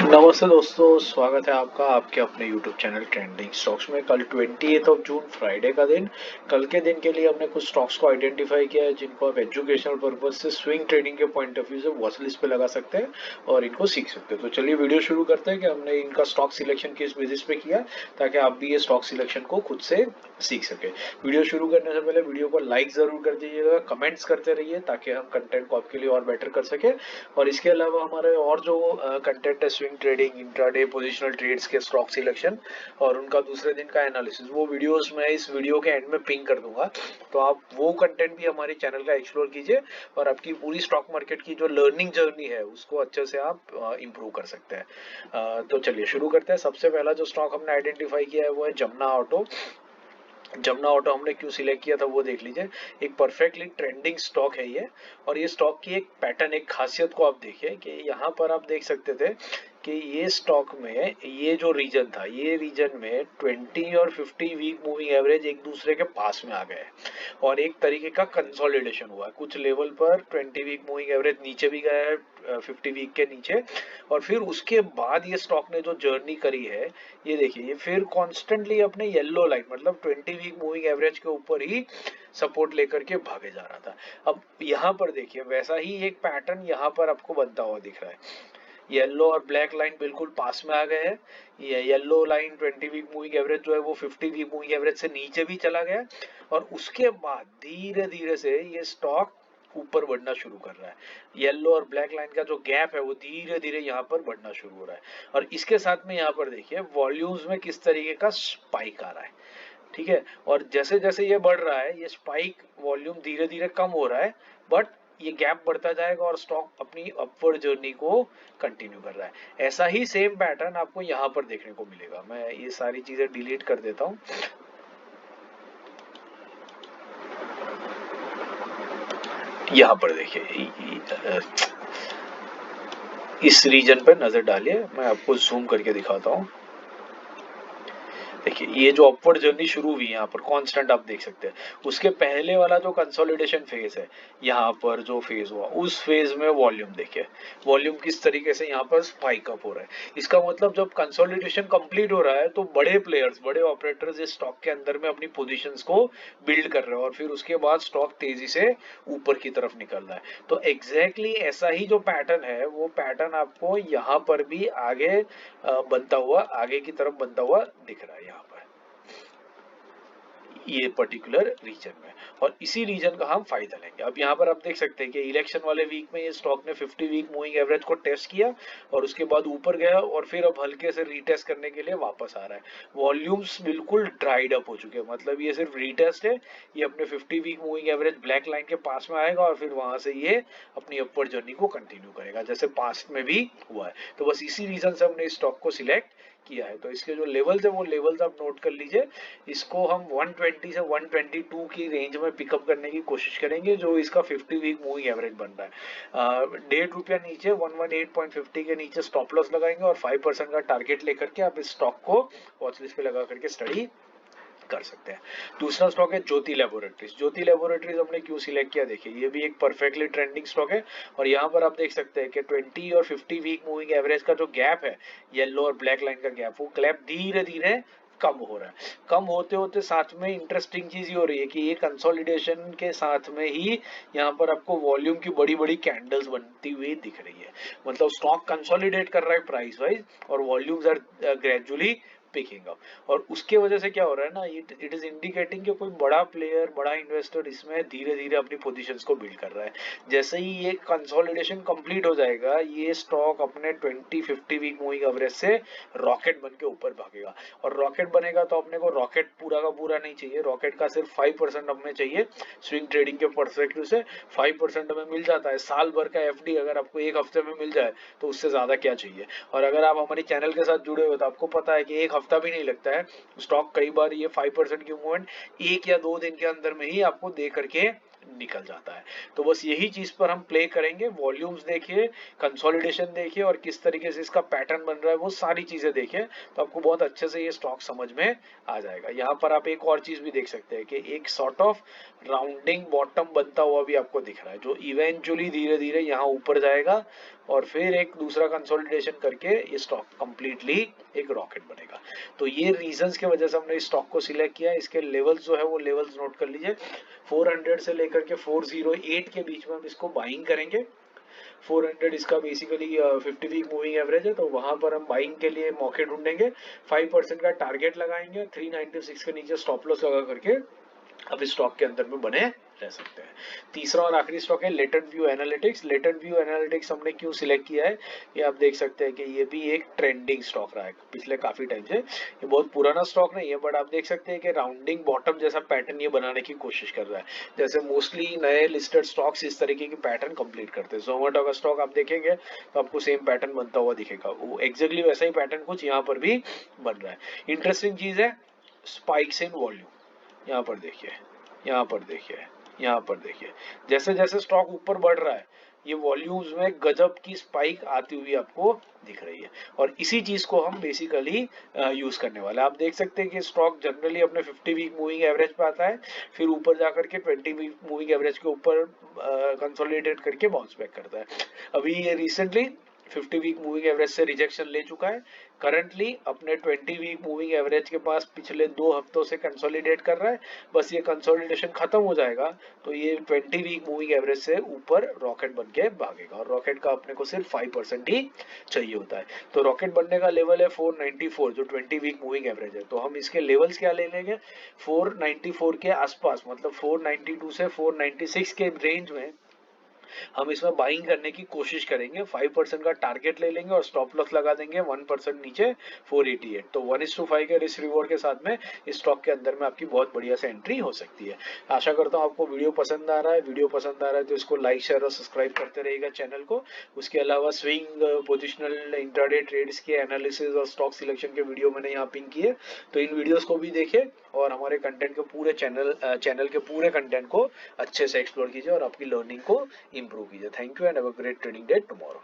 नमस्ते दोस्तों, स्वागत है आपका आपके अपने YouTube चैनल ट्रेंडिंग स्टॉक्स में। कल 28 जून फ्राइडे का दिन, कल के दिन के लिए हमने कुछ स्टॉक्स को आइडेंटिफाई किया है जिनको आप एजुकेशनल पर्पज से स्विंग ट्रेडिंग के पॉइंट ऑफ व्यू से वॉच लिस्ट पे लगा सकते हैं और इनको सीख सकते हैं। तो चलिए वीडियो शुरू करते हैं कि हमने इनका स्टॉक सिलेक्शन किस बेसिस पे किया ताकि आप भी ये स्टॉक सिलेक्शन को खुद से सीख सके। वीडियो शुरू करने से पहले वीडियो को लाइक जरूर कर दीजिएगा, कमेंट्स करते रहिए ताकि हम कंटेंट को आपके लिए और बेटर कर सके। और इसके अलावा हमारे और जो कंटेंट है swing trading, intraday, positional trades के स्टॉक सिलेक्शन और उनका दूसरे दिन का एनालिसिस, वो वीडियोस मैं इस वीडियो के एंड में पिंग कर दूंगा, तो आप वो कंटेंट भी हमारे चैनल का एक्सप्लोर कीजिए और आपकी पूरी स्टॉक मार्केट की जो लर्निंग जर्नी है उसको अच्छे से आप इंप्रूव कर सकते हैं। तो चलिए शुरू करते हैं। सबसे पहला जो स्टॉक हमने आइडेंटिफाई किया है वो है जमुना ऑटो। जमुना ऑटो हमने क्यों सिलेक्ट किया था वो देख लीजिए। एक परफेक्टली ट्रेंडिंग स्टॉक है ये, और ये स्टॉक की एक पैटर्न, एक खासियत को आप देखिए कि यहाँ पर आप देख सकते थे कि ये स्टॉक में ये जो रीजन था, ये रीजन में 20 और 50 वीक मूविंग एवरेज एक दूसरे के पास में आ गए और एक तरीके का कंसोलिडेशन हुआ है। कुछ लेवल पर 20 वीक मूविंग एवरेज नीचे भी गया है, 50 वीक के नीचे, और फिर उसके बाद ये स्टॉक ने जो जर्नी करी है, ये देखिए, ये फिर कॉन्स्टेंटली अपने येलो लाइन मतलब 20 वीक मूविंग एवरेज के ऊपर ही सपोर्ट लेकर के भागे जा रहा था। अब यहाँ पर देखिए वैसा ही एक पैटर्न यहाँ पर आपको बनता हुआ दिख रहा है। येलो और ब्लैक लाइन बिल्कुल पास में आ गए हैं। ये yellow line 20 week moving average जो है वो 50 वीक मूविंग एवरेज से नीचे भी चला गया, और उसके बाद धीरे धीरे से ये स्टॉक ऊपर बढ़ना शुरू कर रहा है। येलो और ब्लैक लाइन का जो गैप है वो धीरे धीरे यहाँ पर बढ़ना शुरू हो रहा है, और इसके साथ में यहाँ पर देखिए वॉल्यूम्स में किस तरीके का स्पाइक आ रहा है। ठीक है, और जैसे जैसे ये बढ़ रहा है, ये स्पाइक वॉल्यूम धीरे धीरे कम हो रहा है, बट ये गैप बढ़ता जाएगा और स्टॉक अपनी अपवर्ड जर्नी को कंटिन्यू कर रहा है। ऐसा ही सेम पैटर्न आपको यहाँ पर देखने को मिलेगा। मैं ये सारी चीजें डिलीट कर देता हूँ। यहाँ पर देखिए, इस रीजन पर नजर डालिए, मैं आपको जूम करके दिखाता हूँ। देखिए ये जो अपवर्ड जर्नी शुरू हुई यहाँ पर कांस्टेंट आप देख सकते हैं, उसके पहले वाला जो कंसोलिडेशन फेज है, यहाँ पर जो फेज हुआ उस फेज में वॉल्यूम देखिए, वॉल्यूम किस तरीके से यहाँ पर स्पाइक अप हो रहा है। इसका मतलब जब कंसोलिडेशन कंप्लीट हो रहा है तो बड़े प्लेयर्स, बड़े ऑपरेटर्स इस स्टॉक के अंदर में अपनी पोजीशंस को बिल्ड कर रहे हैं और फिर उसके बाद स्टॉक तेजी से ऊपर की तरफ निकल रहा है। तो एग्जैक्टली ऐसा ही जो पैटर्न है वो पैटर्न आपको यहाँ पर भी आगे बनता हुआ, आगे की तरफ बनता हुआ दिख रहा है यहाँ पर, ये पर्टिकुलर रीजन में, और इसी रीजन का हम फायदा लेंगे। अब यहाँ पर आप देख सकते हैं कि इलेक्शन वाले वीक में ये स्टॉक ने 50 वीक मूविंग एवरेज को टेस्ट किया और उसके बाद ऊपर गया और फिर अब हल्के से रीटेस्ट करने के लिए वापस आ रहा है। वॉल्यूम्स बिल्कुल ड्राइड अप हो चुके हैं, मतलब ये सिर्फ रीटेस्ट है। ये अपने 50 week moving average black line के पास में आएगा और फिर वहां से ये अपनी अपवर्ड जर्नी को कंटिन्यू करेगा जैसे पास्ट में भी हुआ है। तो बस इसी रीजन से हमने इस स्टॉक को सिलेक्ट किया है। तो इसके जो लेवल्स है वो लेवल्स आप नोट कर लीजिए। इसको हम 120 से 122 की रेंज में पिकअप करने की कोशिश करेंगे, जो इसका 50 वीक मूविंग एवरेज बन रहा है। 1.5 रुपया नीचे 118.50 के नीचे स्टॉप लॉस लगाएंगे और 5% का टारगेट लेकर के आप इस स्टॉक को वॉच लिस्ट पे लगा करके स्टडी कर सकते हैं। दूसरा स्टॉक है ज्योति लैबोरेटरीज। ज्योति लैबोरेटरीज हमने क्यों सिलेक्ट किया, देखिए ये भी एक परफेक्टली ट्रेंडिंग स्टॉक है, और यहाँ पर आप देख सकते हैं कि 20 और 50 वीक मूविंग एवरेज का जो गैप है, येलो और ब्लैक लाइन का गैप, वो गैप धीरे धीरे कम हो रहा है। कम होते होते साथ में इंटरेस्टिंग चीज ये हो रही है कि ये कंसोलिडेशन के साथ में ही यहाँ पर आपको वॉल्यूम की बड़ी बड़ी कैंडल्स बनती हुई दिख रही है। मतलब स्टॉक कंसोलिडेट कर रहा है प्राइस वाइज और volumes are gradually picking up, और उसके वजह से क्या हो रहा है ना, इट इज इंडिकेटिंग कि कोई बड़ा प्लेयर, बड़ा इन्वेस्टर इसमें धीरे धीरे अपनी पोजीशंस को बिल्ड कर रहा है। जैसे ही ये कंसोलिडेशन कंप्लीट हो जाएगा, ये स्टॉक अपने 20-50 वीक मूविंग एवरेज से रॉकेट बन के ऊपर भागेगा, और रॉकेट बनेगा तो अपने को रॉकेट पूरा का पूरा नहीं चाहिए, रॉकेट का सिर्फ 5% हमें चाहिए। स्विंग ट्रेडिंग के परस्पेक्टिव से 5% हमें मिल जाता है। साल भर का एफडी अगर आपको एक हफ्ते में मिल जाए तो उससे ज्यादा क्या चाहिए। और अगर आप हमारे चैनल के साथ जुड़े हो तो आपको पता है कि एक हफ्ता भी नहीं लगता है, स्टॉक कई बार ये 5% की मूवमेंट 1 या 2 दिन के अंदर में ही आपको दे करके निकल जाता है। तो बस यही चीज पर हम प्ले करेंगे। वॉल्यूम्स देखिए, कंसोलिडेशन देखिए, और किस तरीके से इसका पैटर्न बन रहा है, वो सारी चीजें देखिए, तो आपको बहुत अच्छे से ये स्टॉक समझ में आ जाएगा। यहाँ पर आप एक और चीज भी देख सकते हैं कि एक सॉर्ट ऑफ राउंडिंग बॉटम बनता हुआ भी आपको दिख रहा है, जो इवेंचुअली धीरे धीरे यहाँ ऊपर जाएगा और फिर एक दूसरा कंसोलिडेशन करके ये स्टॉक कंप्लीटली एक रॉकेट बनेगा। तो ये रीजंस की वजह से हमने इस स्टॉक को सिलेक्ट किया। इसके लेवल्स जो है वो लेवल्स नोट कर लीजिए। 400 से लेकर के 408 के बीच में हम इसको बाइंग करेंगे। 400 इसका बेसिकली 50 वीक मूविंग एवरेज है, तो वहां पर हम बाइंग के लिए मौके ढूंढेंगे। 5% का टारगेट लगाएंगे। 396 के नीचे स्टॉप लॉस लगा करके अब इस स्टॉक के अंदर में बने रह सकते हैं। तीसरा और आखिरी स्टॉक है latent view analytics. Latent view analytics हमने क्यों सिलेक्ट किया है, ये आप देख सकते हैं कि ये भी एक ट्रेंडिंग स्टॉक रहा है पिछले काफी टाइम से। ये बहुत पुराना स्टॉक नहीं है, बट आप देख सकते हैं कि राउंडिंग बॉटम जैसा पैटर्न ये बनाने की कोशिश कर रहा है। जैसे मोस्टली नए लिस्टेड स्टॉक्स इस तरीके की पैटर्न कंप्लीट करते हैं। जोमेटो का स्टॉक आप देखेंगे तो आपको सेम पैटर्न बनता हुआ दिखेगा। वो एग्जैक्टली वैसा ही पैटर्न कुछ यहाँ पर भी बन रहा है। इंटरेस्टिंग चीज है स्पाइक्स इन वॉल्यूम। यहाँ पर देखिए, यहाँ पर देखिए, यहाँ पर देखिए, जैसे जैसे स्टॉक ऊपर बढ़ रहा है ये वॉल्यूम्स में गजब की स्पाइक आती हुई आपको दिख रही है। और इसी चीज को हम बेसिकली यूज करने वाले हैं। आप देख सकते हैं कि स्टॉक जनरली अपने 50 वीक मूविंग एवरेज पे आता है, फिर ऊपर जाकर के 20 वीक मूविंग एवरेज के ऊपर कंसोलिडेट करके बाउंस बैक करता है। अभी ये रिसेंटली 50 वीक मूविंग एवरेज से रिजेक्शन ले चुका है। करंटली अपने 20 वीक मूविंग एवरेज के पास पिछले 2 हफ्तों से कंसोलिडेट कर रहा है। बस ये कंसोलिडेशन खत्म हो जाएगा तो ये 20 वीक मूविंग एवरेज से ऊपर रॉकेट बन के भागेगा। और रॉकेट का अपने को सिर्फ 5% ही चाहिए होता है। तो रॉकेट बनने का लेवल है 494 जो 20 वीक मूविंग एवरेज है। तो हम इसके लेवल्स क्या ले लेंगे, 494 के आसपास, मतलब 492 से 496 के रेंज में हम इसमें बाइंग करने की कोशिश करेंगे। 5% का टारगेट ले लेंगे और स्टॉप लॉस लगा देंगे 1% नीचे 488। तो 1:5 के रिस्क रिवॉर्ड के साथ में इस स्टॉक के अंदर में आपकी बहुत बढ़िया से एंट्री हो सकती है। आशा करता हूँ आपको वीडियो पसंद आ रहा है। वीडियो पसंद आ रहा है तो इसको लाइक शेयर और सब्सक्राइब करते रहिएगा चैनल को। उसके अलावा स्विंग, पोजिशनल, इंट्राडे ट्रेड्स के एनालिसिस और स्टॉक सिलेक्शन के वीडियो मैंने यहाँ पिन किए, तो इन वीडियोस को भी देखिए और हमारे कंटेंट के पूरे चैनल के पूरे कंटेंट को अच्छे से एक्सप्लोर कीजिए और आपकी लर्निंग को इंप्रूव कीजिए। Thank you and have a great trading day tomorrow.